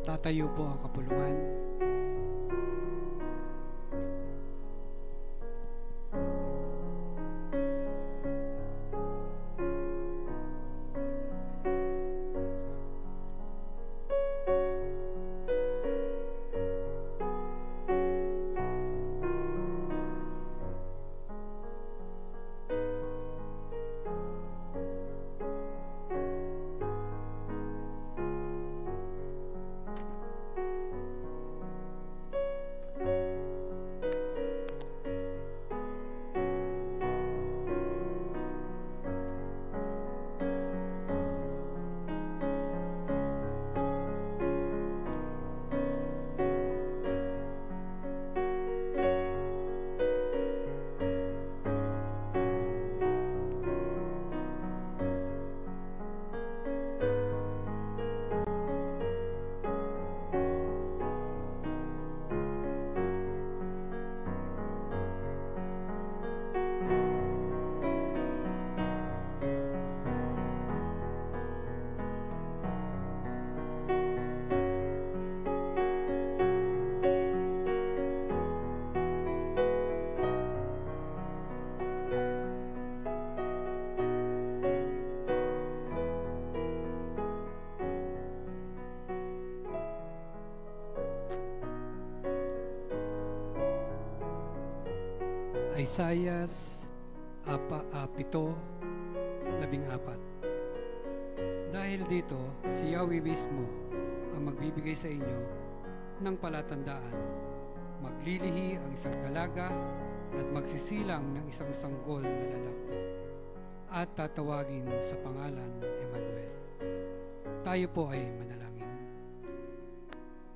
Tatayo po ang kapulungan. Isaiah 7:14. Dahil dito, si Yahweh mismo ang magbibigay sa inyo ng palatandaan. Maglilihi ang isang dalaga at magsisilang ng isang sanggol na lalaki at tatawagin sa pangalan ng Emmanuel. Tayo po ay manalangin.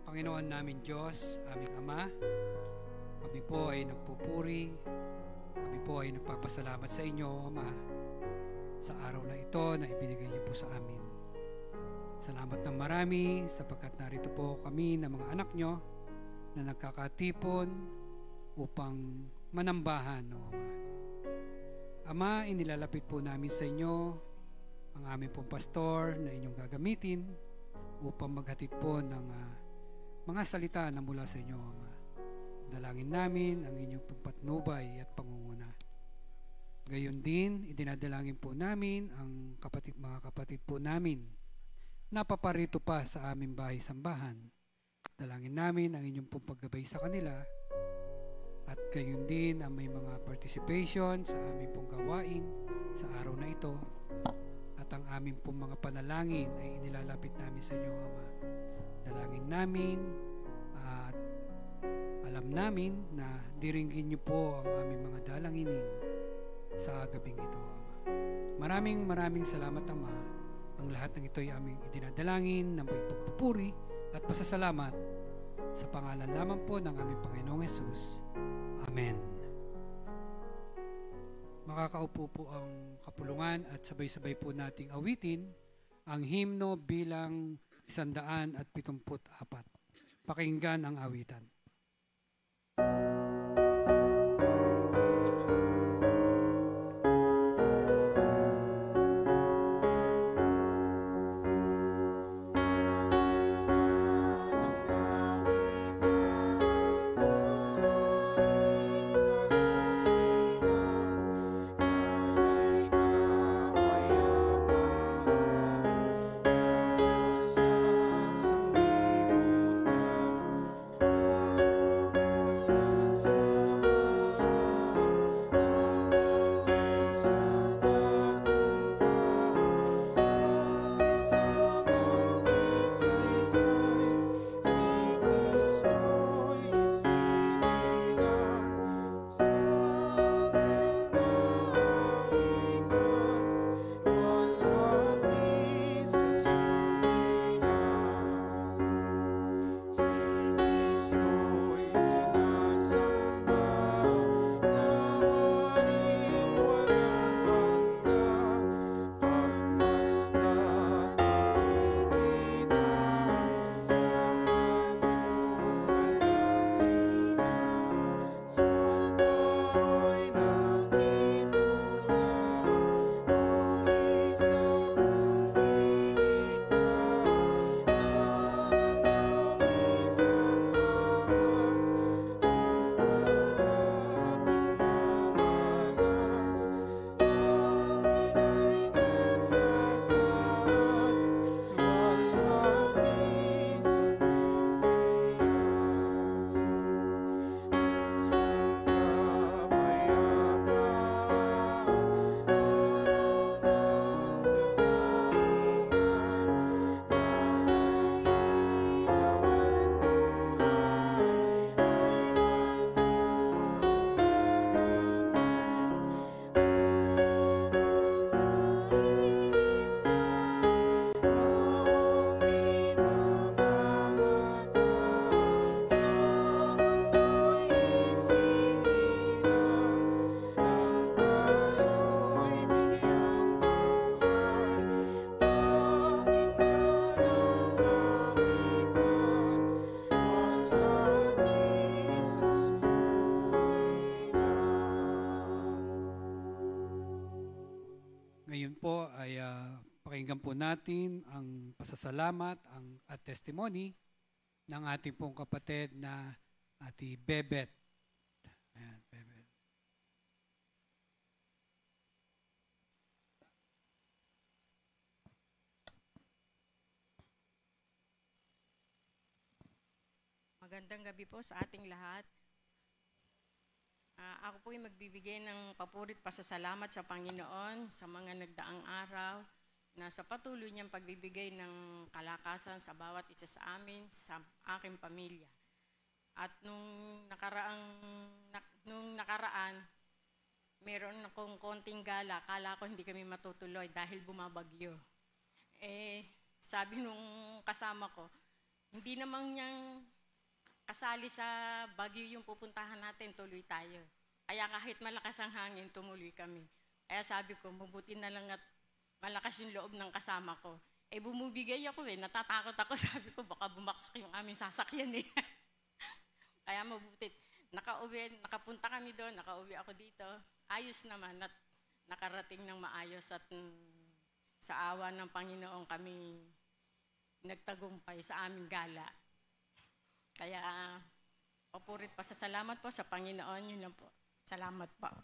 Panginoon namin Diyos, aming Ama, kami po ay nagpupuri, kami po ay nagpapasalamat sa inyo, Ama, sa araw na ito na ibinigay niyo po sa amin. Salamat ng marami sapagkat narito po kami ng mga anak nyo na nagkakatipon upang manambahan, no, Ama. Ama, inilalapit po namin sa inyo ang aming pong pastor na inyong gagamitin upang maghatid po ng mga salita na mula sa inyo, Ama. Dalangin namin ang inyong pong patnubay at pangunguna. Gayon din, idinadalangin po namin ang mga kapatid po namin na paparito pa sa aming bahay-sambahan. Dalangin namin ang inyong pong paggabay sa kanila at gayon din ang may mga participation sa aming pong gawain sa araw na ito at ang aming pong mga panalangin ay inilalapit namin sa inyo, Ama. Dalangin namin at alam namin na diringgin niyo po ang aming mga dalanginin sa gabing ito, Ama. Maraming salamat, Ama. Ang lahat ng ito ay aming idinadalangin ng may pagpupuri at pasasalamat sa pangalan lamang po ng aming Panginoong Hesus. Amen. Makakaupo po ang kapulungan at sabay-sabay po nating awitin ang himno bilang 174. Pakinggan ang awitan. po natin ang pasasalamat at testimony ng ating pong kapatid na Ate Bebet. Ayan, Bebet. Magandang gabi po sa ating lahat. Ako po ay magbibigay ng papurit pasasalamat sa Panginoon sa mga nagdaang araw na sa patuloy niyang pagbibigay ng kalakasan sa bawat isa sa amin, sa aking pamilya. At nung nakaraan, meron akong konting gala. Akala ko hindi kami matutuloy dahil bumabagyo. Sabi nung kasama ko, hindi namang niyang kasali sa bagyo yung pupuntahan natin, tuloy tayo. Kaya kahit malakas ang hangin, tumuloy kami. Kaya sabi ko, mabuti na lang at malakas yung loob ng kasama ko. Bumibigay ako natatakot ako. Sabi ko, baka bumaksak yung aming sasakyan Kaya mabuti. Nakapunta kami doon, nakauwi ako dito. Ayos naman at nakarating ng maayos at sa awa ng Panginoon kami nagtagumpay sa aming gala. Kaya, papurit pasasalamat po sa Panginoon. Yun lang po. Salamat po.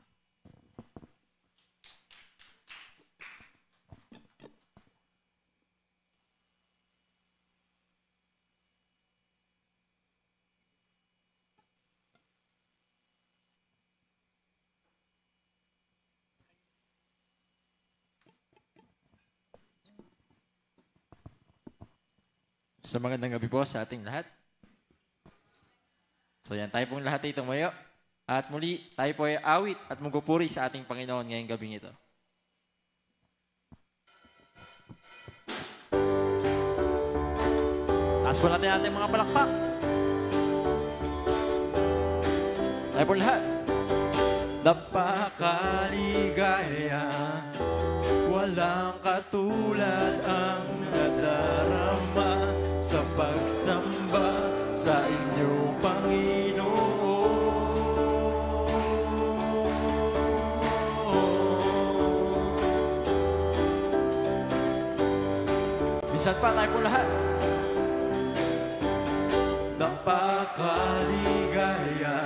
So magandang gabi po sa ating lahat. So yan, tayo pong lahat ay tumayo. At muli, tayo po ay awit at magpupuri sa ating Panginoon ngayong gabing ito. Taas po natin ating mga palakpak. Tayo po lahat. Napakaligaya, walang katulad ang nadarama sa pagsamba sa inyo, Panginoon. Minsan pa tayo po lahat. Napakaligaya,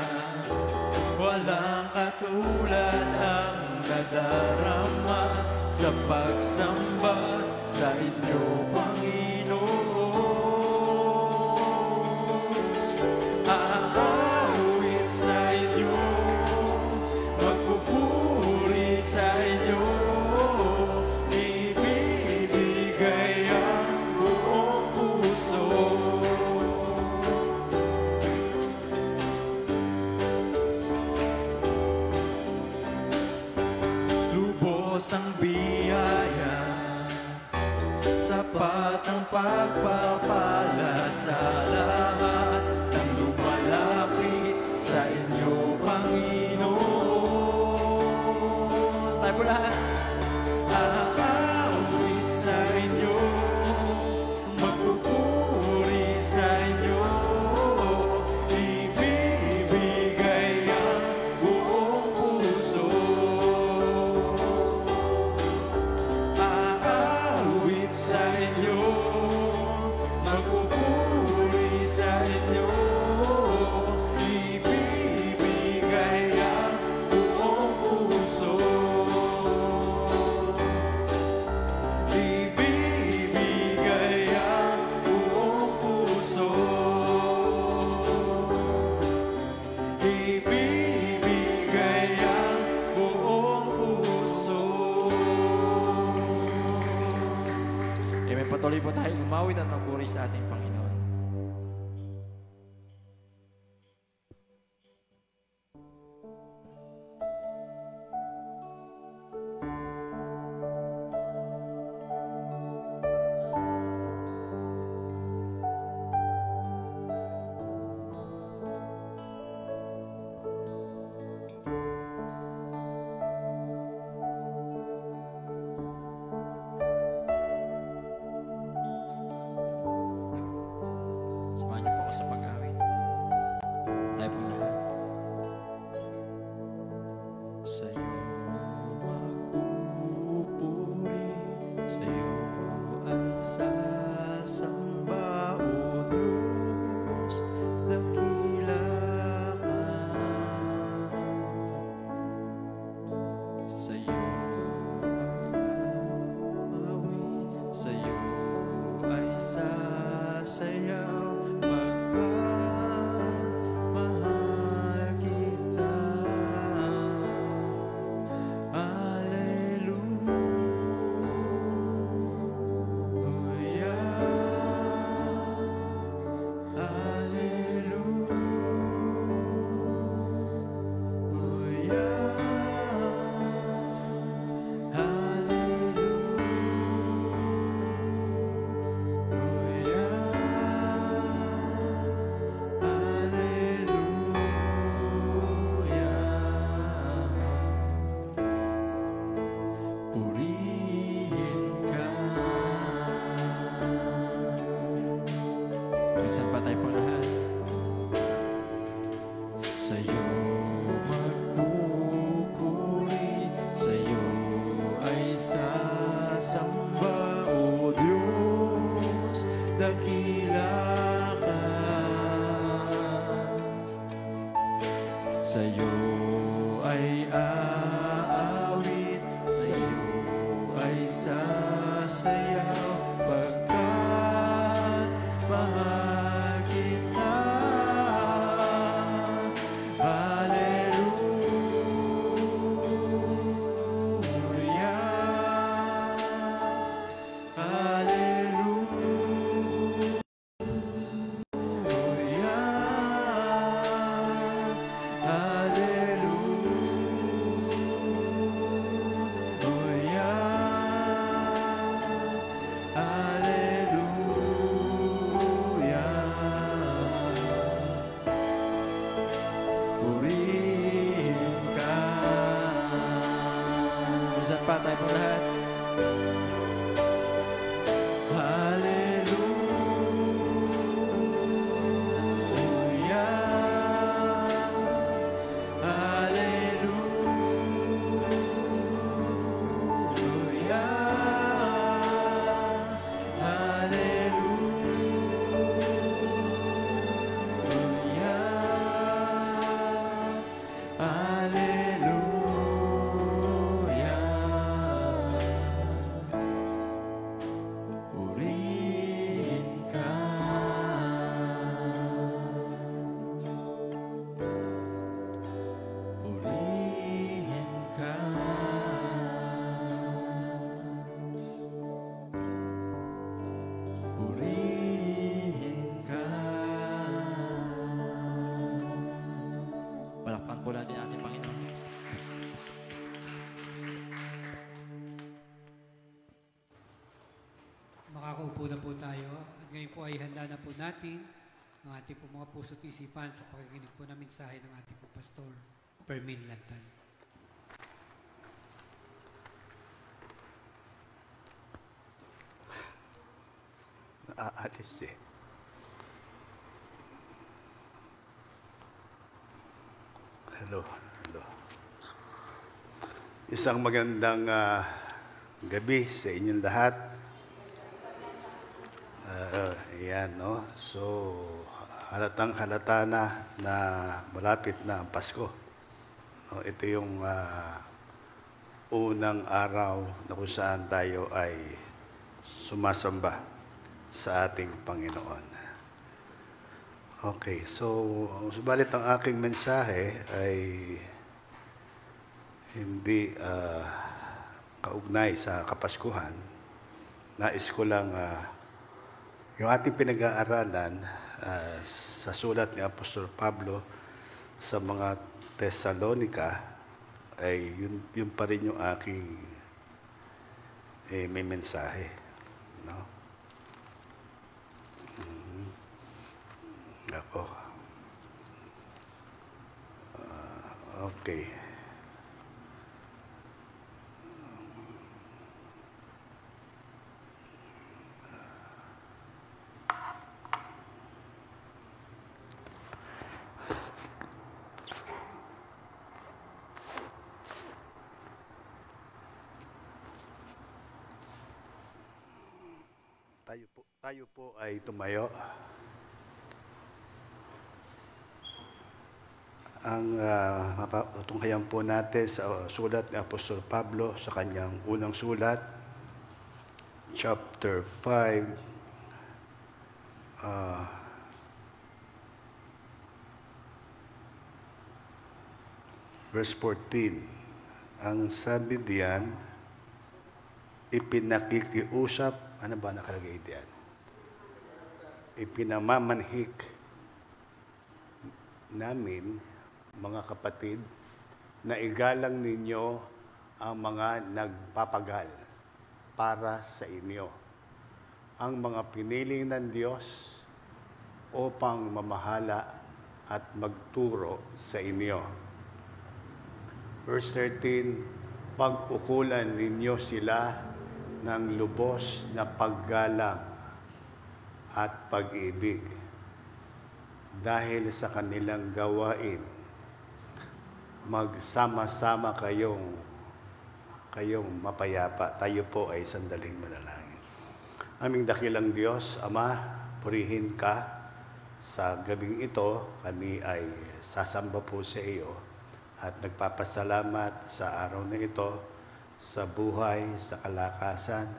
walang katulad ang nadarama sa pagsamba sa inyo, Panginoon. Aawit sa inyo, magpupuri sa inyo, ibibigay ang buong puso. Lubos ang biyaya, sapat ang pagpapala sa lahat ng lumalapit sa inyo, Panginoon. Tayo po lahat. Aawit sa inyo, magpupuri sa inyo, ibibigay ang buong puso. Aawit sa inyo, Sa'yo magpupuri, sa'yo ay sasamba, O Diyos, dakila ka. Sa'yo ay aawit, sa'yo ay sasayaw, pagkat mahal kita. Hallelujah, hallelujah, purihin ka. Minsan pa tayo po lahat. Purihin ka. Purihin ka. Purihin ka. Palakpan po natin ating Panginoon. Makakaupo na po tayo at ngayon po ay handa na po natin ang ating po mga puso't isipan sa pakikinig po ng mensahe ng ating po Pastor Fermin Lantan. Aalis eh. Hello. Isang magandang gabi sa inyong lahat. Ayan, no? So, halatang halata na malapit na ang Pasko. No, ito yung unang araw na kung saan tayo ay sumasamba sa ating Panginoon. Okay, so subalit ang aking mensahe ay hindi kaugnay sa Kapaskuhan. Nais ko lang yung ating pinag-aaralan sa sulat ni Apostol Pablo sa mga Tesalonica ay yun pa rin yung aking may mensahe. No? Ako. Okay. Tayo po ay tumayo. Ang matutunghayan po natin sa sulat ni Apostol Pablo sa kanyang unang sulat, chapter 5, verse 14. Ang sabi diyan, ipinakikiusap, ano ba nakalagay diyan? Ipinamamanhik namin, mga kapatid, na igalang ninyo ang mga nagpapagal para sa inyo, ang mga piniling ng Diyos upang mamahala at magturo sa inyo. Verse 13, pag-ukulan ninyo sila ng lubos na paggalang at pag-ibig dahil sa kanilang gawain magsama-sama kayong mapayapa. Tayo po ay sandaling manalangin. Aming dakilang Diyos, Ama, purihin ka sa gabing ito. Kami ay sasamba po sa iyo at nagpapasalamat sa araw na ito, sa buhay, sa kalakasan,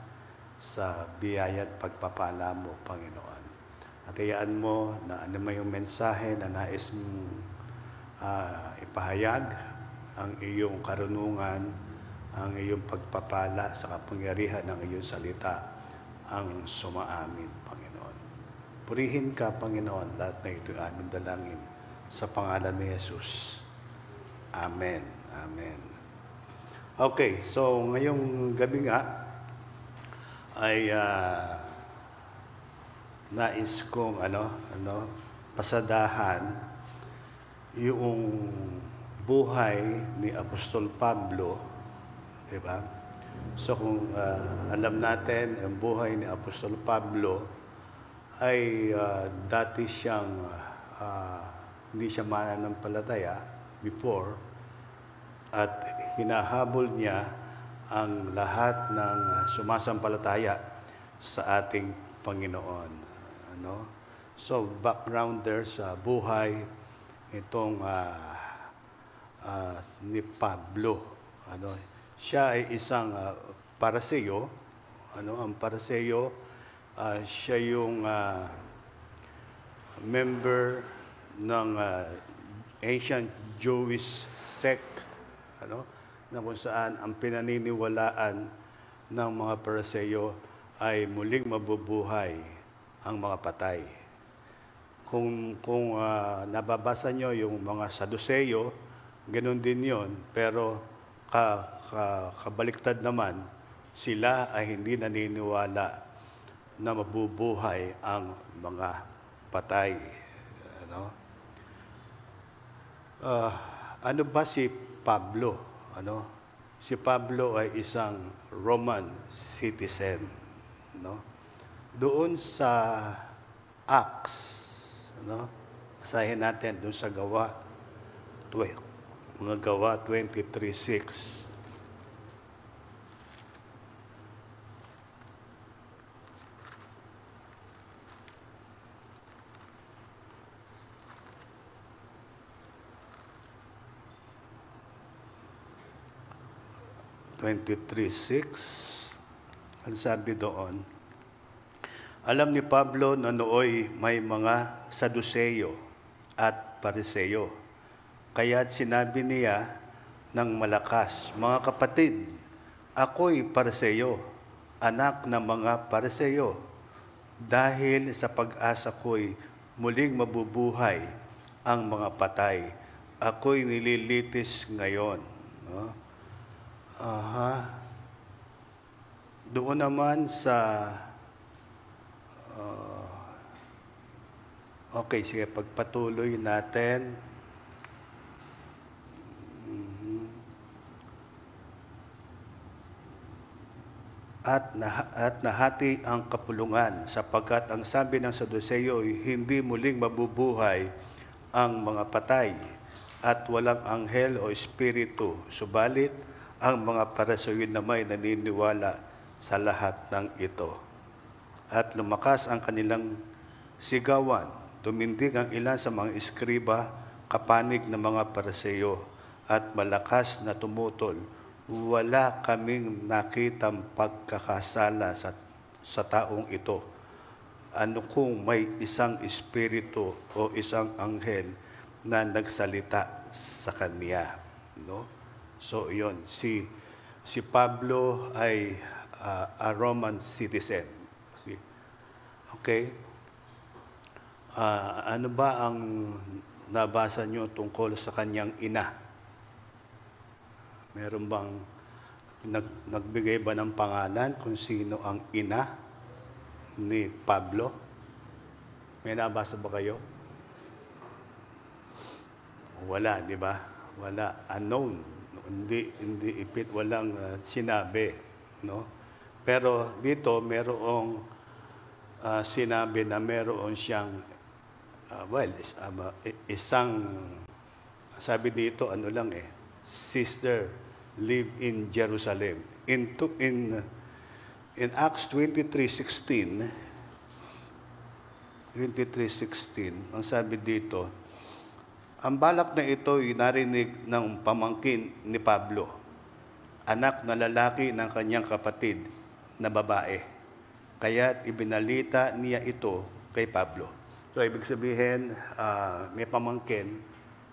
sa biyaya at pagpapala mo, Panginoon. At hayaan mo na ano may yung mensahe na nais mong ipahayag, ang iyong karunungan, ang iyong pagpapala sa kapangyarihan ng iyong salita, ang sumaamin, Panginoon. Purihin ka, Panginoon, lahat na ito aming dalangin sa pangalan ni Jesus. Amen. Amen. Okay, so ngayong gabi nga ay nais kong pasadahan yung buhay ni Apostol Pablo, di ba? So kung alam natin, ang buhay ni Apostol Pablo ay dati siyang hindi siya mananampalataya before, at hinahabol niya ang lahat ng sumasampalataya sa ating Panginoon. So background there sa buhay itong ni Pablo. Siya ay isang Pariseo. Ang Pariseo, siya yung member ng ancient Jewish sect, na kung saan ang pinaniniwalaan ng mga Pariseo ay muling mabubuhay ang mga patay. Kung nababasa nyo yung mga Saduceo, ganoon din yon, pero kabaliktad naman, sila ay hindi naniniwala na mabubuhay ang mga patay. Ano ba si Pablo? Si Pablo ay isang Roman citizen. Doon sa Acts, basahin natin doon sa mga Gawa 23:6. Ang sabi doon, alam ni Pablo na nooy may mga Saduceo at Pariseo. Kaya't sinabi niya ng malakas, mga kapatid, ako'y Pariseo, anak ng mga Pariseo. Dahil sa pag-asa ko'y muling mabubuhay ang mga patay, ako'y nililitis ngayon. Doon naman sa okay, sige, pagpatuloy natin. At nahati ang kapulungan sapagkat ang sabi ng Saduceo ay hindi muling mabubuhay ang mga patay at walang anghel o espiritu. Subalit, ang mga Pariseo na may naniniwala sa lahat ng ito. At lumakas ang kanilang sigawan. Tumindig ang ilan sa mga eskriba, kapanig ng mga Pariseo, at malakas na tumutol. Wala kaming nakitang pagkakasala sa taong ito. Ano kung may isang espiritu o isang anghel na nagsalita sa kanya? So, yun. Si Pablo ay a Roman citizen. Okay? Ano ba ang nabasa nyo tungkol sa kanyang ina? Meron bang nagbigay ba ng pangalan kung sino ang ina ni Pablo? May nabasa ba kayo? Wala, di ba? Wala. Unknown. Hindi walang sinabi. Pero dito, merong sinabi na meron siyang isang Sabi dito, ano lang sister live in Jerusalem. In Acts 23:16, ang sabi dito, ang balak na ito ay narinig ng pamangkin ni Pablo, anak na lalaki ng kanyang kapatid na babae. Kaya't ibinalita niya ito kay Pablo. So, ibig sabihin, may pamangkin,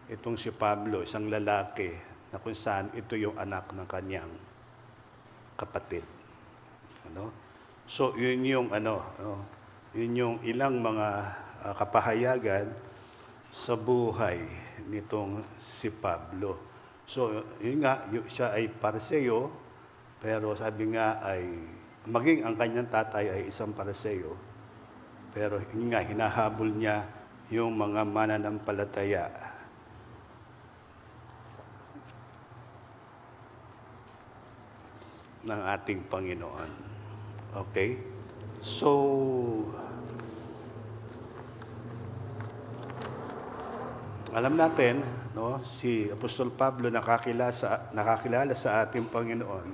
itong si Pablo, isang lalaki, na kung saan ito yung anak ng kanyang kapatid. So, yun yung yun yung ilang mga kapahayagan sa buhay nitong si Pablo. So, yun nga, siya ay Pariseo, pero sabi nga ay, maging ang kanyang tatay ay isang Pariseo, pero yun nga, hinahabol niya yung mga mananampalataya. Ng ating Panginoon. Okay? So, alam natin, si Apostol Pablo nakakilala sa ating Panginoon.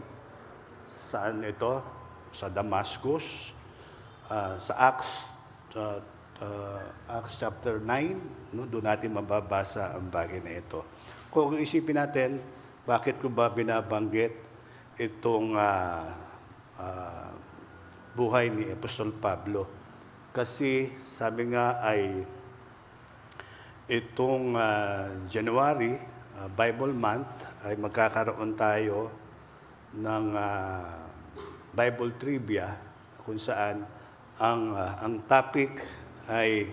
Saan ito? Sa Damascus, sa Acts chapter 9, doon natin mababasa ang bagay na ito. Kung isipin natin, bakit ko ba binabanggit itong buhay ni Apostol Pablo? Kasi sabi nga ay itong January, Bible Month, ay magkakaroon tayo ng Bible Trivia kung saan ang topic ay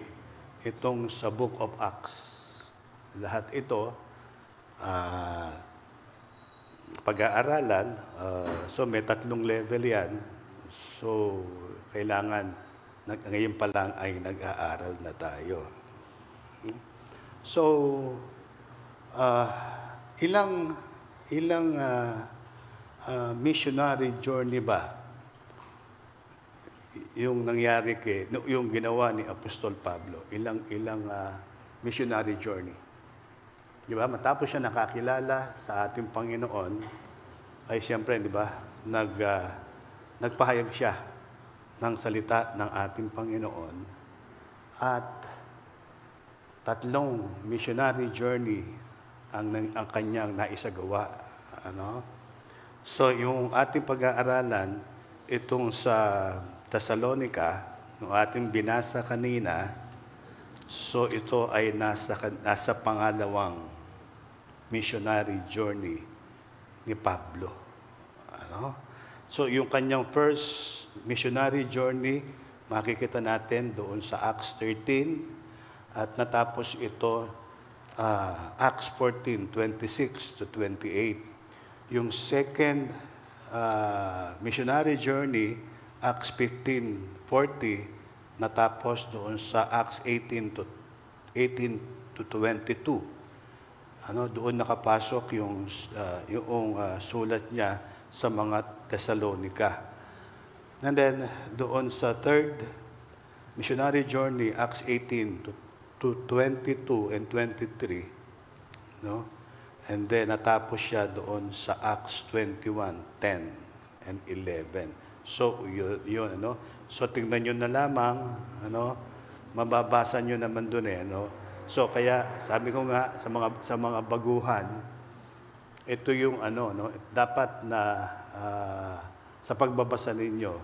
itong sa Book of Acts. Lahat ito pag-aaralan, so may 3 level yan. So, kailangan, ngayon pa lang ay nag-aaral na tayo. So, ilang missionary journey ba yung nangyari yung ginawa ni Apostol Pablo? Ilang missionary journey. Di ba? Matapos siya nakakilala sa ating Panginoon, ay siyempre, di ba, nagpahayag siya ng salita ng ating Panginoon at 3 missionary journey ang kanyang naisagawa. So, yung ating pag-aaralan, itong sa Thessalonica, yung ating binasa kanina, so ito ay nasa pangalawang missionary journey ni Pablo. So, yung kanyang first missionary journey, makikita natin doon sa Acts 13, at natapos ito, Acts 14:26 to 28. Yung second missionary journey, Acts 15:40, natapos doon sa Acts 18 to 22. Doon nakapasok yung sulat niya sa mga Thessalonica. And then, doon sa third missionary journey, Acts 18 to 22 and 23, and then natapos siya doon sa Acts 21:10 and 11. So, yun. So, tingnan nyo na lamang, mababasa nyo naman doon So, kaya, sabi ko nga, sa mga baguhan, ito yung dapat na sa pagbabasa ninyo,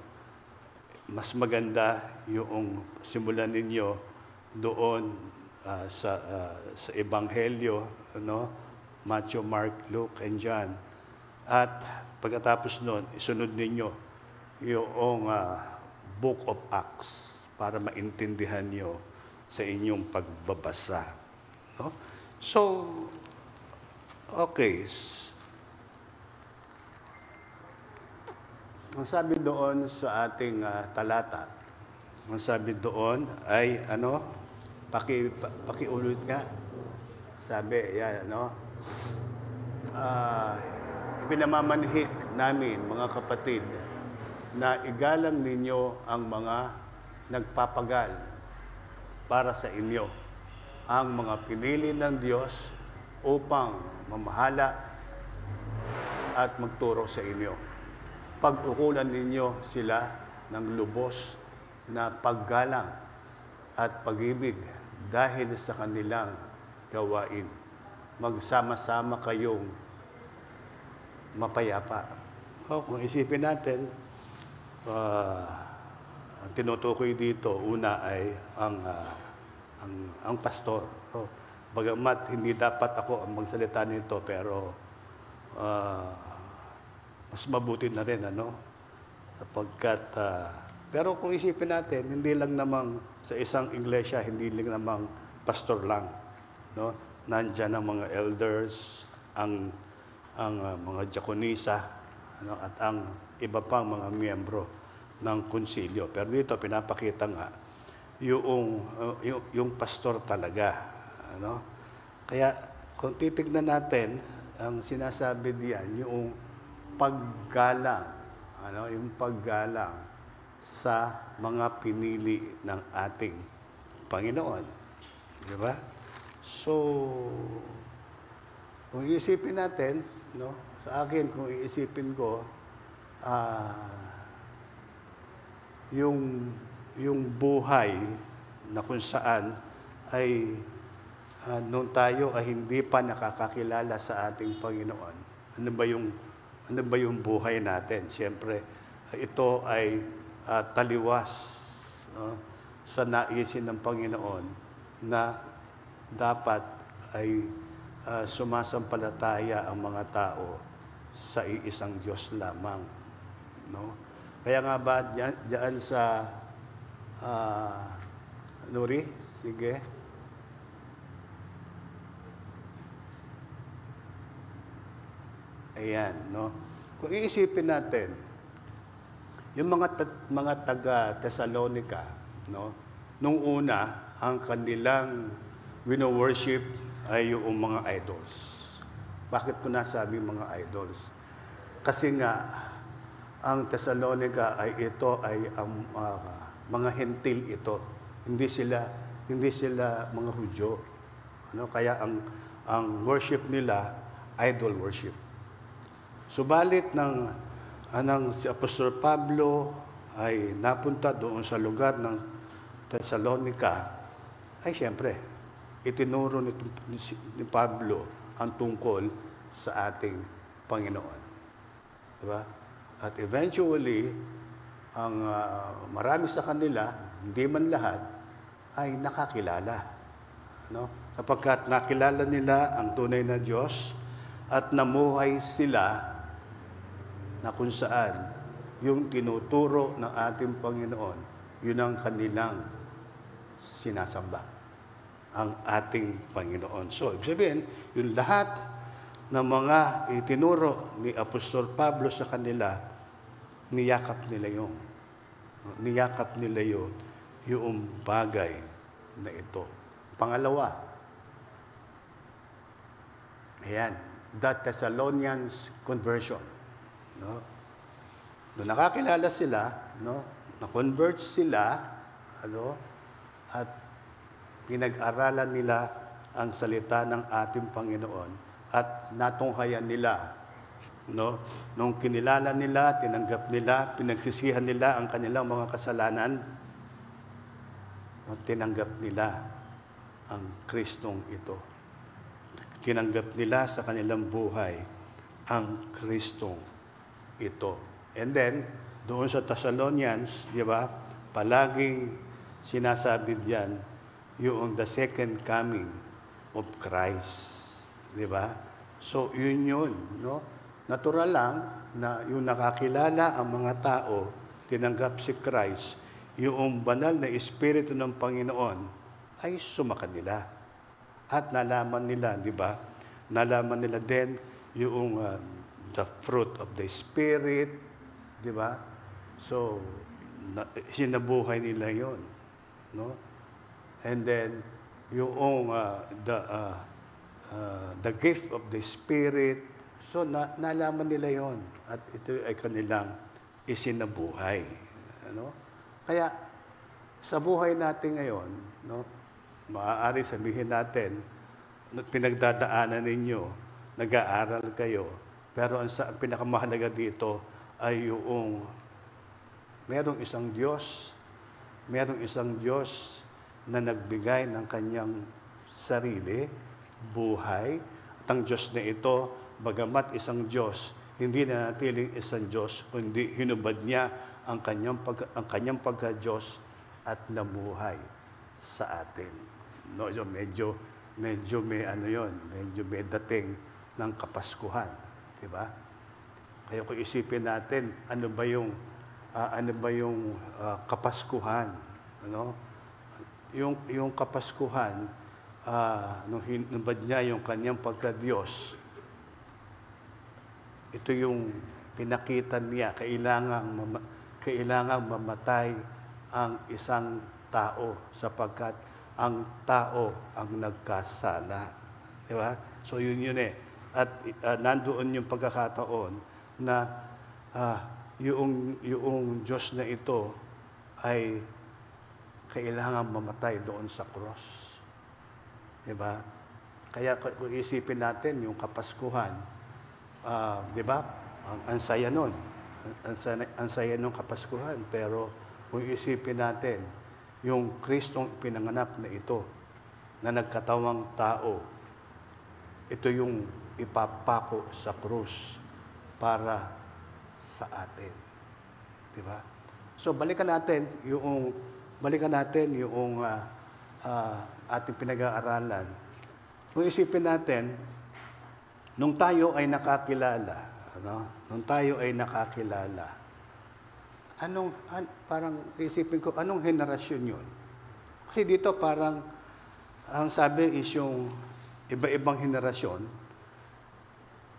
mas maganda yung simulan ninyo doon sa Ebanghelyo, Matthew, Mark, Luke, and John. At pagkatapos noon, isunod ninyo yung Book of Acts para maintindihan nyo sa inyong pagbabasa. So, okay. Ang sabi doon sa ating talata, ang sabi doon ay pakiulit nga. Sabi, ipinamamanhik namin, mga kapatid, na igalang ninyo ang mga nagpapagal para sa inyo, ang mga pinili ng Diyos upang mamahala at magturo sa inyo. Pag-ukulan ninyo sila ng lubos na paggalang at pag-ibig dahil sa kanilang gawain. Magsama-sama kayong mapayapa. Kung isipin natin, ang tinutukoy dito, una ay ang pastor. Bagamat hindi dapat ako ang magsalita nito, pero mas mabuti na rin, sapagkat pero kung isipin natin, hindi lang namang sa isang iglesia, hindi lang namang pastor lang, Nandiyan ang mga elders, ang mga diakonisa, at ang iba pang mga miyembro ng konsilyo. Pero dito pinapakita nga yung pastor talaga, Kaya kung titignan natin, ang sinasabi diyan, yung paggalang, yung paggalang sa mga pinili ng ating Panginoon. Di ba? So, kung iisipin natin, sa akin, kung iisipin ko, yung buhay na kung saan ay noon tayo ay hindi pa nakakakilala sa ating Panginoon. Ano ba yung buhay natin? Siyempre, ito ay taliwas sa naisin ng Panginoon na dapat ay sumasampalataya ang mga tao sa iisang Diyos lamang. Kaya nga ba diyan sa Nuri? Sige. Ayan, Kung iisipin natin, yung mga taga-Thessalonica, nung una, ang kanilang wino-worship ay yung mga idols. Bakit ko nasabi mga idols? Kasi nga, ang Thessalonica ay ang mga hentil ito. Hindi sila mga Hudyo. Kaya ang worship nila, idol worship. Subalit si Apostol Pablo ay napunta doon sa lugar ng Thessalonica, ay siyempre, itinuro ni Pablo ang tungkol sa ating Panginoon. Diba? At eventually, ang marami sa kanila, hindi man lahat, ay nakakilala. Sapagkat nakilala nila ang tunay na Diyos at namuhay sila na kung saan yung tinuturo ng ating Panginoon, yun ang kanilang sinasamba, ang ating Panginoon. So, ibig sabihin, yung lahat ng mga itinuro ni Apostol Pablo sa kanila, niyakap nila yun. Niyakap nila yun, yung bagay na ito. Pangalawa, ayan, the Thessalonians conversion. Nung nakakilala sila, na-convert sila, at pinag-aralan nila ang salita ng ating Panginoon at natunghayan nila. Nung kinilala nila, tinanggap nila, pinagsisihan nila ang kanilang mga kasalanan, tinanggap nila ang Kristong ito. Tinanggap nila sa kanilang buhay ang Kristong ito. And then, doon sa Thessalonians, di ba, palaging sinasabi diyan yung the second coming of Christ. Di ba? So, yun, Natural lang na yung nakakilala ang mga tao, tinanggap si Christ, yung banal na Espiritu ng Panginoon ay sumakan nila. At nalaman nila, di ba? Nalaman nila din yung the fruit of the Spirit, di ba? So, sinabuhay nila yon, And then, yung the gift of the Spirit, so nalaman nila yon at ito ay kanilang isinabuhay. Kaya, sa buhay natin ngayon, maaari sabihin natin, pinagdadaanan ninyo, nag-aaral kayo, pero ang pinakamahalaga dito ay yung merong isang Diyos na nagbigay ng kanyang sarili, buhay, at ang Diyos na ito, bagamat isang Diyos, hindi na natiling isang Diyos, kundi hinubad niya ang kanyang pagka-Diyos at nabuhay sa atin. No, so medyo may medyo may dating ng Kapaskuhan, di ba? Kaya kung isipin natin, ano ba yung Kapaskuhan, ano? Yung Kapaskuhan, nung hinubad niya yung kanyang pagka-Diyos, ito yung pinakita niya, kailangang mamatay ang isang tao sapagkat ang tao ang nagkasala. Di ba? So yun eh. At nandoon yung pagkakataon na yung Diyos na ito ay kailangan mamatay doon sa cross. Di ba? Kaya kung isipin natin yung Kapaskuhan, di ba? Ang saya nun. Ang saya nung Kapaskuhan. Pero kung isipin natin, yung Kristong pinanganak na ito, na nagkatawang tao, ito yung ipapako sa krus para sa atin. Di ba? So balikan natin yung ating pinag-aaralan. Kung isipin natin, nung tayo ay nakakilala, parang isipin ko, anong henerasyon yun? Kasi dito parang, ang sabi is yung iba-ibang henerasyon,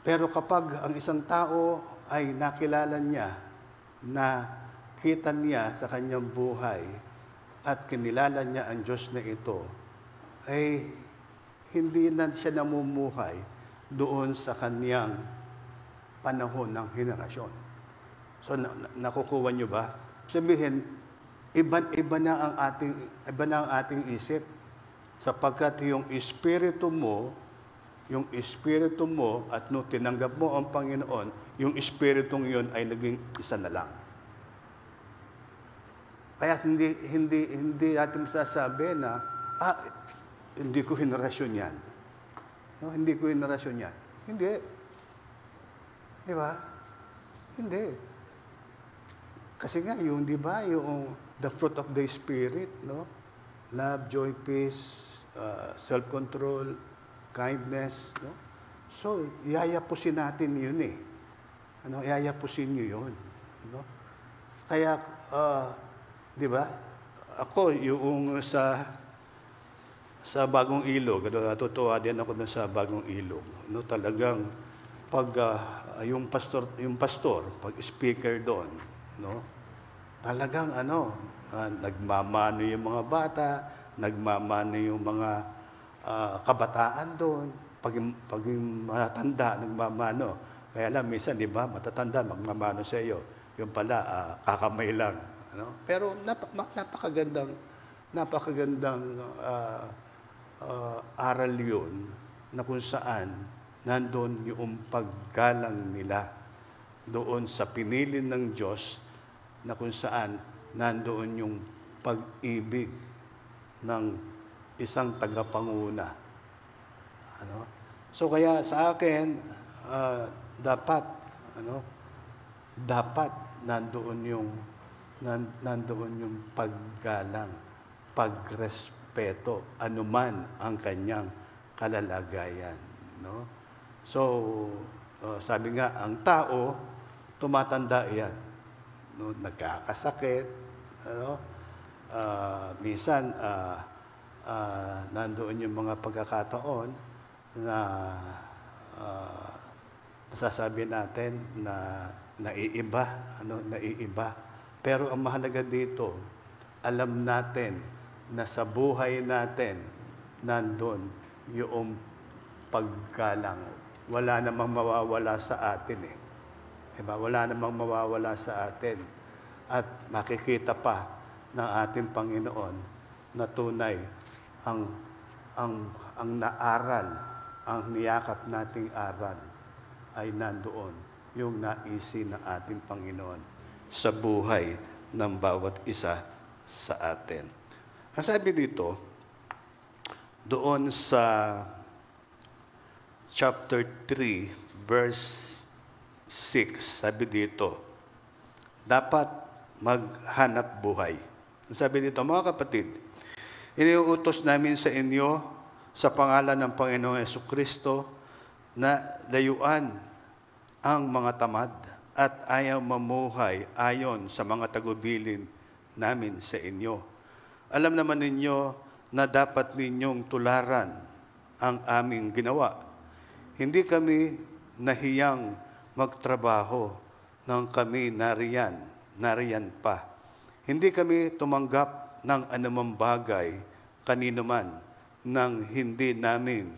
pero kapag ang isang tao ay nakilala niya, na kita niya sa kanyang buhay, at kinilala niya ang Diyos na ito, ay hindi na siya namumuhay doon sa kanyang panahon ng henerasyon. So, nakukuha niyo ba? Sabihin, iba na ang ating isip, sapagkat yung espiritu mo at no tinanggap mo ang Panginoon, yung espiritong yun ay naging isa na lang. Kaya hindi natin masasabi na, hindi ko henerasyon yan. No, hindi ko henerasyon yan. Hindi. Di ba? Hindi. Kasi nga, di ba, yung the fruit of the Spirit, no? Love, joy, peace, self-control, kindness, no? So, yayapusin natin yun eh. Yayapusin nyo yun. No? Kaya, di ba, ako, yung sa Bagong Ilog, natutuwa din ako sa Bagong Ilog. No? Talagang, pag yung pastor, pag speaker doon, no? Talagang nagmamano yung mga bata, nagmamano yung mga kabataan doon. Pag yung matanda, nagmamano. Kaya lang, minsan, di ba, matatanda, magmamano sa iyo. Yung pala, kakamay lang. Ano? Pero napakagandang aral yun na kung saan nandun yung paggalang nila doon sa pinili ng Diyos na kung saan nandoon yung pag-ibig ng isang tagapanguna. Ano? So kaya sa akin, dapat nandoon yung paggalang, pagrespeto, anuman ang kanyang kalalagayan. No? So, sabi nga, ang tao, tumatanda yan. No? Nagkakasakit. Minsan, nandoon yung mga pagkakataon na masasabi natin na naiiba. Pero ang mahalaga dito, alam natin na sa buhay natin, nandun yung paggalang. Wala namang mawawala sa atin eh. Diba? Wala namang mawawala sa atin. At makikita pa ng ating Panginoon na tunay ang ang naaral, ang niyakap nating aral ay nandoon, yung naisin ng ating Panginoon sa buhay ng bawat isa sa atin. Ang sabi dito, doon sa chapter 3, verse 6, sabi dito, dapat maghanap buhay. Ang sabi dito, mga kapatid, iniuutos namin sa inyo sa pangalan ng Panginoong Jesucristo na layuan ang mga tamad at ayaw mamuhay ayon sa mga tagubilin namin sa inyo. Alam naman ninyo na dapat ninyong tularan ang aming ginawa. Hindi kami nahiyang magtrabaho nang kami nariyan pa. Hindi kami tumanggap ng anumang bagay kanino man nang hindi namin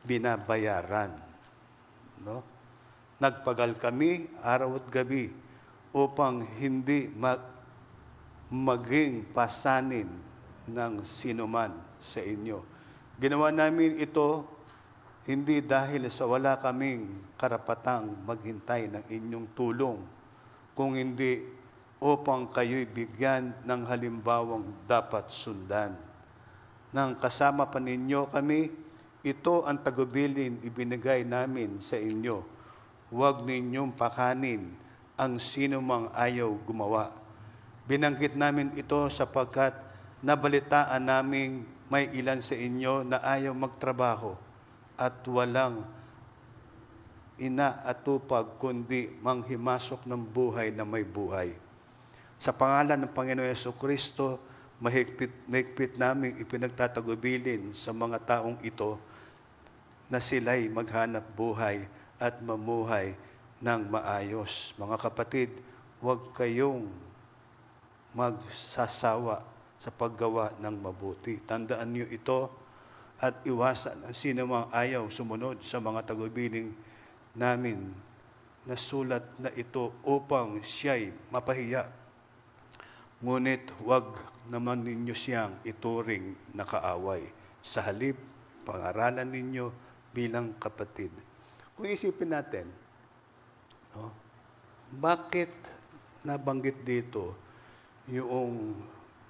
binabayaran. No? Nagpagal kami araw at gabi upang hindi maging pasanin ng sinuman sa inyo. Ginawa namin ito hindi dahil sa wala kaming karapatang maghintay ng inyong tulong, kung hindi upang kayo'y bigyan ng halimbawang dapat sundan. Nang kasama pa ninyo kami, ito ang tagubilin ibinigay namin sa inyo. Huwag ninyong pakanin ang sinumang ayaw gumawa. Binanggit namin ito sapagkat nabalitaan naming may ilan sa inyo na ayaw magtrabaho at walang inaatupag kundi manghimasok ng buhay na may buhay. Sa pangalan ng Panginoon Jesucristo, mahigpit naming ipinagtatagubilin sa mga taong ito na sila'y maghanap buhay at mamuhay ng maayos. Mga kapatid, huwag kayong magsasawa sa paggawa ng mabuti. Tandaan niyo ito at iwasan ang sinumang ayaw sumunod sa mga tagubilin namin na sulat na ito upang siya'y mapahiya. Ngunit huwag naman ninyo siyang ituring na kaaway. Sa halip, pang-aralan ninyo bilang kapatid. Kung isipin natin, no, bakit nabanggit dito yung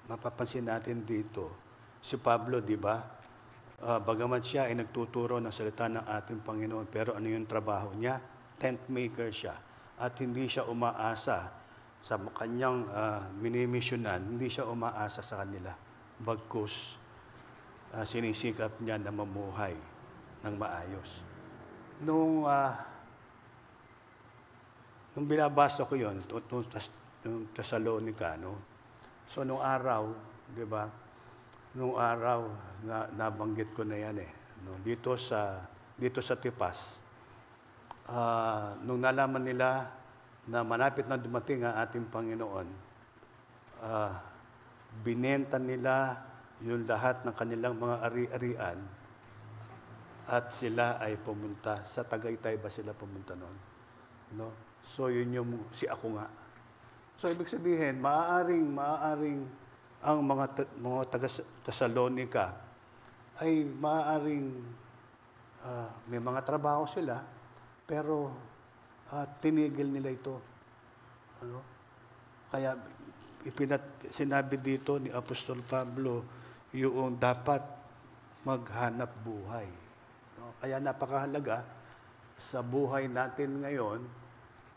mapapansin natin dito, si Pablo, di ba? Bagamat siya ay nagtuturo ng salita ng ating Panginoon, pero ano yung trabaho niya? Tent maker siya. At hindi siya umaasa sa kanyang minimisyonan, hindi siya umaasa sa kanila. Bagkus, sinisikap niya na mamuhay ng maayos. Nung binabasa ko yun, nung Thessalonica, no? So, nung araw, di ba? Nung araw, nabanggit ko na yan eh. No? Dito sa Tipas, nung nalaman nila na malapit na dumating ang ating Panginoon, binenta nila yung lahat ng kanilang mga ari-arian at sila ay pumunta. Sa Tagaytay ba sila pumunta noon? No? So, yun yung si ako nga. So, ibig sabihin, maaaring ang mga taga-Thessalonica ay maaaring may mga trabaho sila, pero tinigil nila ito. Ano? Kaya sinabi dito ni Apostol Pablo yung dapat maghanap buhay. No? Kaya napakahalaga sa buhay natin ngayon,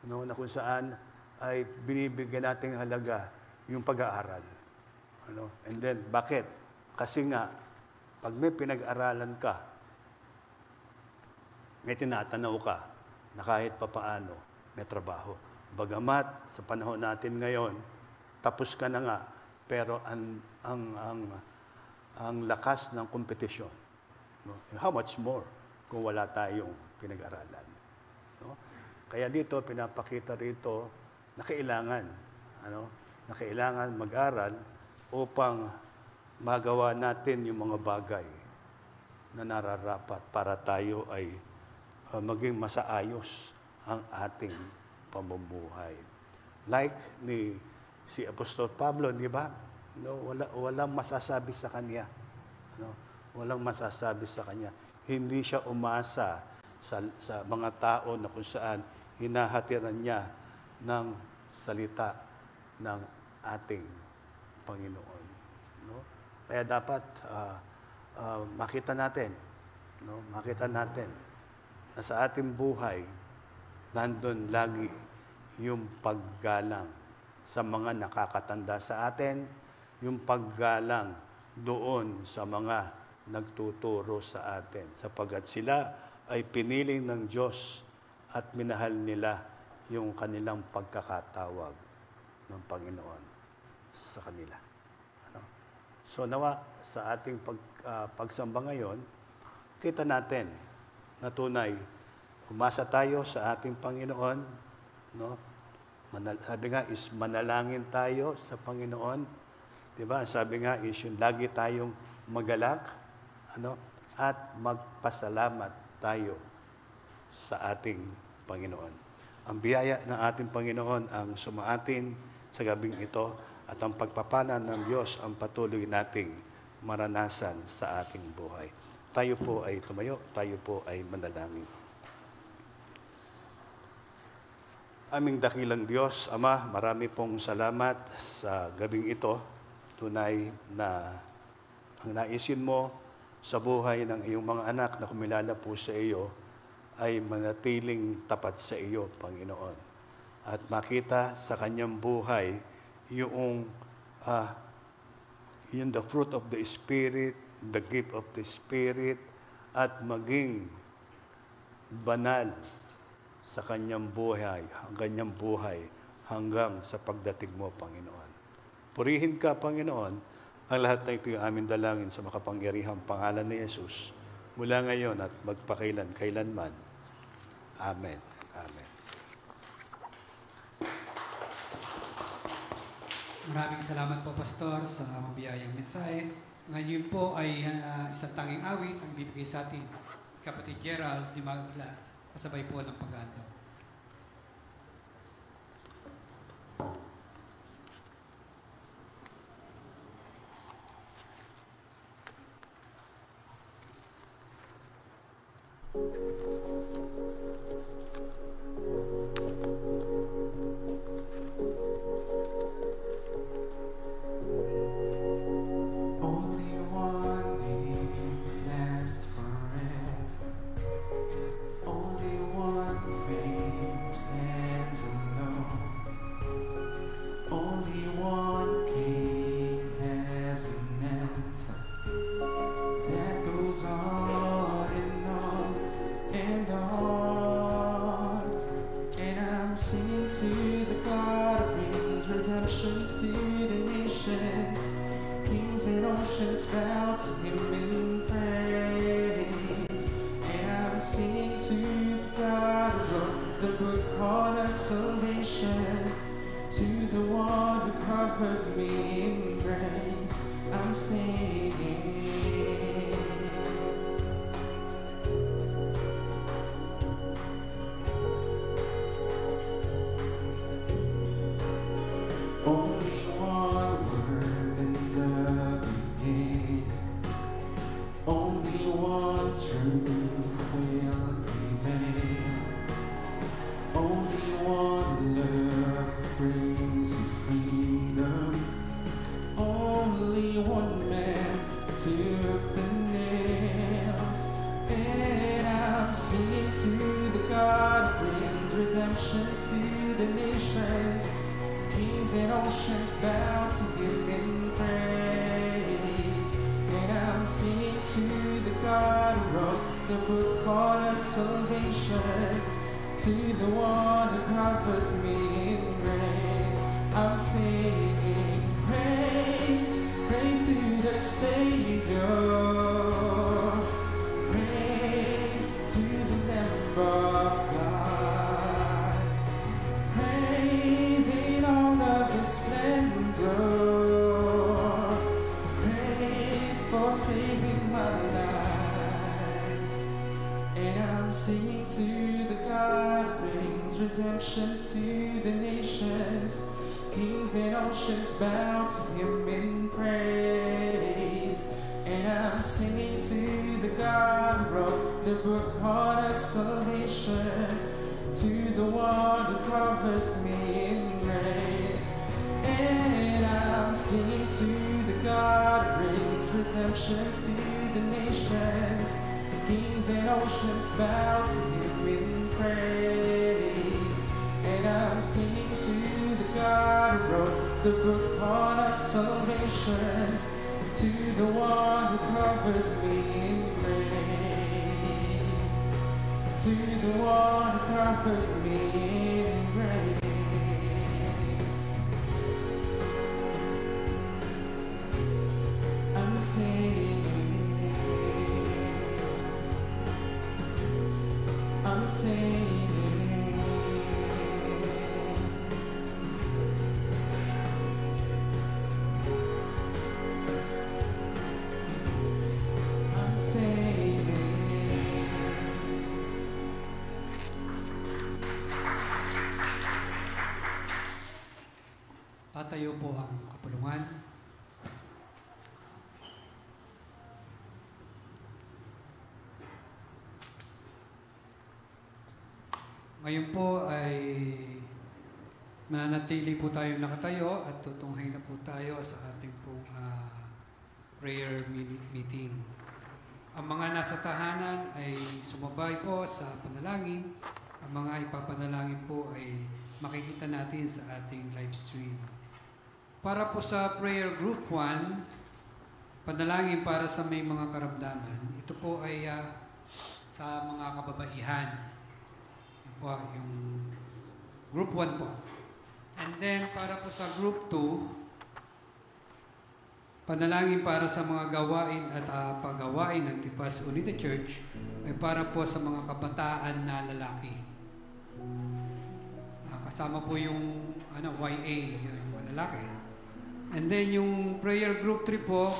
no, na kung saan ay binibigyan natin halaga yung pag-aaral. Ano? And then, bakit? Kasi nga, pag may pinag-aralan ka, may tinatanaw ka, na kahit papaano may trabaho. Bagamat sa panahon natin ngayon, tapos ka na nga, pero ang lakas ng kompetisyon. No? How much more kung wala tayong pinag-aralan? No? Kaya dito, pinapakita rito na kailangan mag-aral upang magawa natin yung mga bagay na nararapat para tayo ay maging masaayos ang ating pamumuhay. Like si Apostol Pablo, di ba? No, walang masasabi sa kanya. No? Walang masasabi sa kanya. Hindi siya umasa sa mga tao na kung saan hinahatiran niya ng salita ng ating Panginoon. No? Kaya dapat makita natin, no? Makita natin na sa ating buhay, nandun lagi yung paggalang sa mga nakakatanda sa atin, yung paggalang doon sa mga nagtuturo sa atin, sapagkat sila ay piniling ng Diyos at minahal nila yung kanilang pagkakatawag ng Panginoon sa kanila. Ano? So nawa sa ating pagsamba ngayon, kita natin na tunay, umasa tayo sa ating Panginoon, no? Sabi nga is manalangin tayo sa Panginoon, di ba? Sabi nga is yung lagi tayong magalak, ano? At magpasalamat tayo sa ating Panginoon. Ang biyaya ng ating Panginoon ang sumaatin sa gabing ito at ang pagpapala ng Diyos ang patuloy nating maranasan sa ating buhay. Tayo po ay tumayo, tayo po ay manalangin. Aming dakilang Diyos, Ama, marami pong salamat sa gabing ito. Tunay na ang naisin mo sa buhay ng iyong mga anak na kumilala po sa iyo ay manatiling tapat sa iyo, Panginoon. At makita sa kanyang buhay yung the fruit of the Spirit, the gift of the Spirit, at maging banal sa kanyang buhay hanggang sa pagdating mo, Panginoon. Purihin ka, Panginoon, ang lahat na ito yung aming dalangin sa makapangyarihang pangalan ni Jesus, mula ngayon at magpakailan-kailanman. Amen. Amen. Maraming salamat po, Pastor, sa mabiyayang mensahe. Ngayon po ay isang tanging awit ang bibigay sa atin, Kapatid Gerald Di Magla, kasabay po ng pag-aandam. Only one name lasts forever. Only one fame stands alone. Only one king has an anthem that goes on and on and on. And I'm singing to the God who brings redemptions to the nations. Kings and oceans bow to him in praise. And I'm singing to the God who wrote the book called of salvation. To the one who covers me in grace, I'm singing. Only one word in the beginning. Only one truth will prevail. Only one love brings you freedom. Only one man took the nails. And I'm singing to the God who brings redemptions to the nations. Kings and oceans bow to him in praise. And I'm singing to the God who wrote the book called of salvation. To the one who covers me in grace, I'm singing praise, praise to the Savior, praise to the Lamb of God, praise in all of His splendor, praise for saving my life. And I'm singing to the God brings redemptions to the nations. Kings and oceans bow to him in praise. And I'm singing to the God who wrote the book called of salvation, to the one who covers me in grace. And I'm singing to the God who brings redemptions to the nations. Kings and oceans bow to him in praise. And I'm singing to the God who wrote the book called of salvation, to the one who covers me in grace, to the one who covers me in grace. I'm singing, I'm singing. I'm singing. Tatayo po ang kapulungan. Ngayon po ay mananatili po tayong nakatayo at tutunghayin na po tayo sa ating pong prayer meeting. Ang mga nasa tahanan ay sumabay po sa panalangin. Ang mga ipapanalangin po ay makikita natin sa ating live stream. Para po sa prayer group 1, panalangin para sa may mga karamdaman. Ito po ay sa mga kababaihan. Yan po, yung group 1 po. And then para po sa group 2, panalangin para sa mga gawain at pagawain ng Tipas Unity Church ay para po sa mga kabataan na lalaki. Kasama po yung YA, yung mga lalaki. And then yung prayer group 3 po,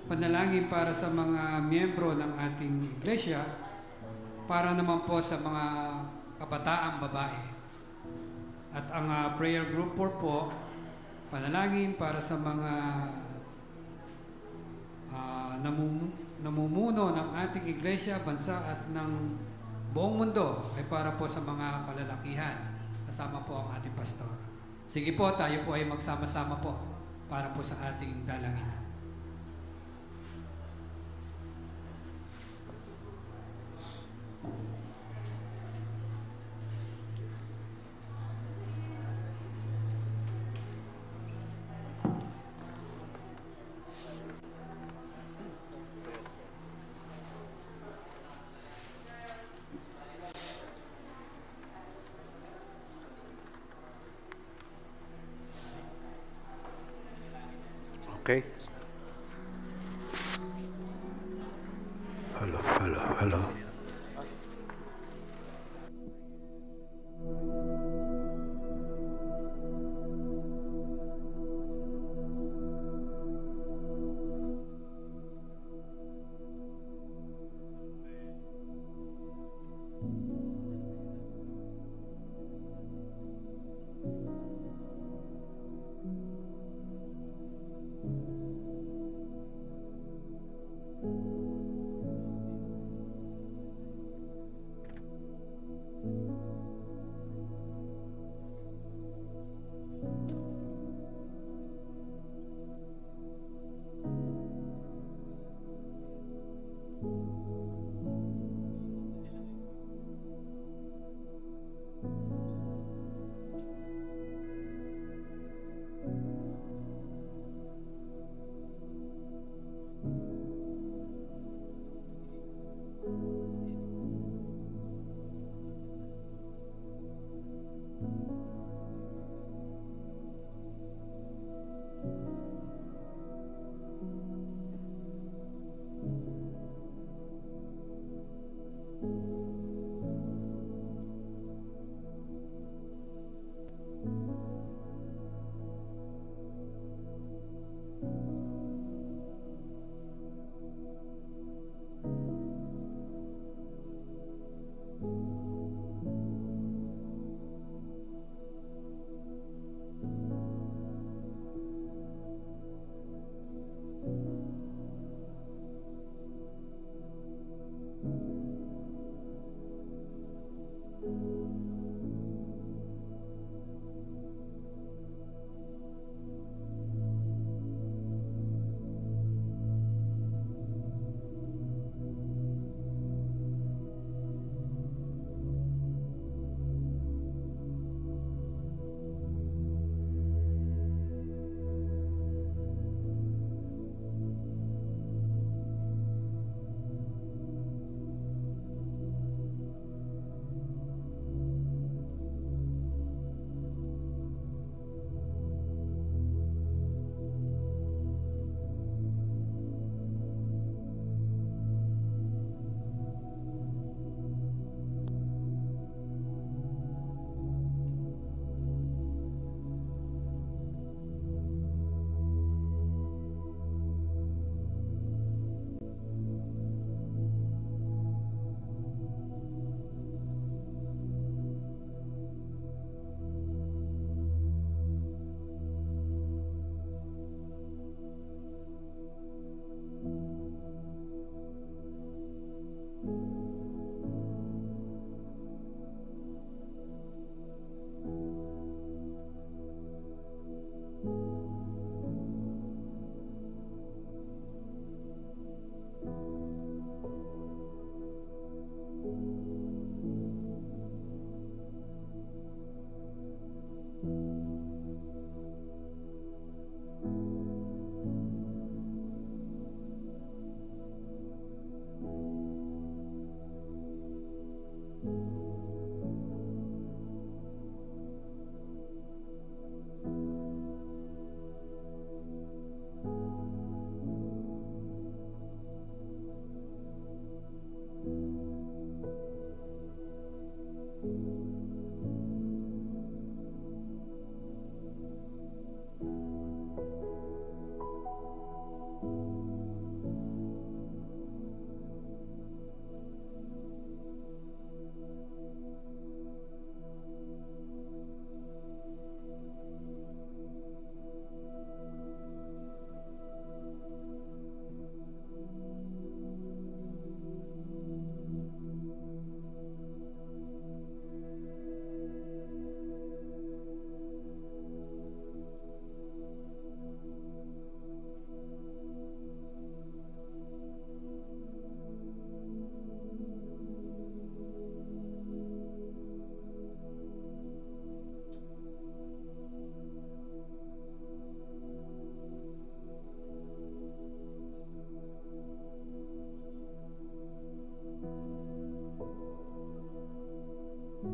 panalangin para sa mga miyembro ng ating iglesia, para naman po sa mga kabataang babae. At ang prayer group 4 po, panalangin para sa mga namumuno ng ating iglesia, bansa at ng buong mundo ay para po sa mga kalalakihan. Kasama po ang ating pastor. Sige po, tayo po ay magsama-sama po para po sa ating dalanginan. Okay? Hello. Tayo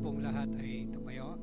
pong lahat ay tumayo.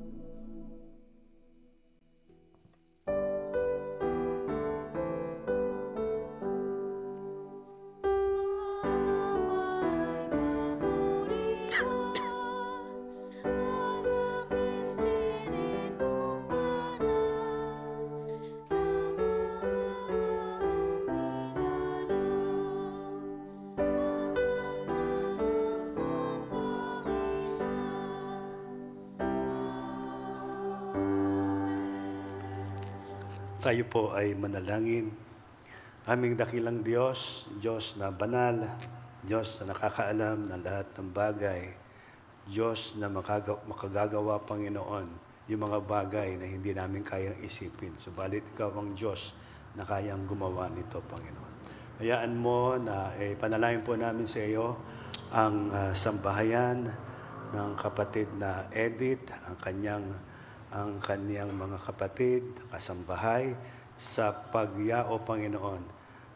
Tayo po ay manalangin. Aming dakilang Diyos, Diyos na banal, Diyos na nakakaalam ng lahat ng bagay, Diyos na makagagawa, Panginoon, yung mga bagay na hindi namin kayang isipin. Subalit Ikaw ang Diyos na kayang gumawa nito, Panginoon. Hayaan mo na panalangin po namin sa iyo ang sambahayan ng kapatid na Edith, ang kanyang mga kapatid, kasambahay, sa pagyao, Panginoon,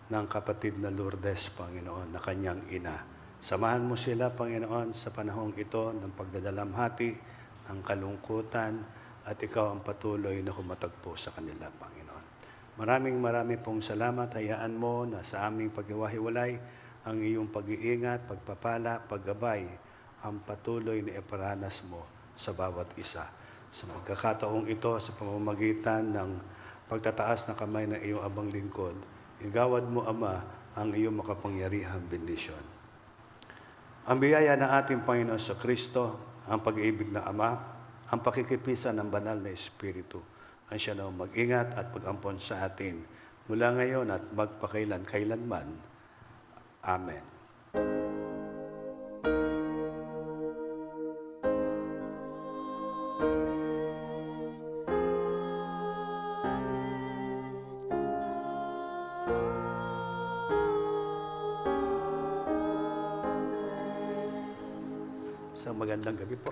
ng kapatid na Lourdes, Panginoon, na kanyang ina. Samahan mo sila, Panginoon, sa panahong ito ng pagdadalamhati, ng kalungkutan, at Ikaw ang patuloy na humatagpo sa kanila, Panginoon. Maraming pong salamat. Hayaan mo na sa aming paghiwa-hiwalay ang iyong pag-iingat, pagpapala, paggabay, ang patuloy na iparanas mo sa bawat isa. Sa pagkakataong ito, sa pamamagitan ng pagtataas ng kamay ng iyong abang lingkod, igawad mo, Ama, ang iyong makapangyarihang bendisyon. Ang biyaya ng ating Panginoon sa Kristo, ang pag-ibig ng Ama, ang pakikipisan ng banal na Espiritu, ang siya na mag-ingat at mag-ampon sa atin mula ngayon at magpakailan-kailanman. Amen. Isang magandang gabi po.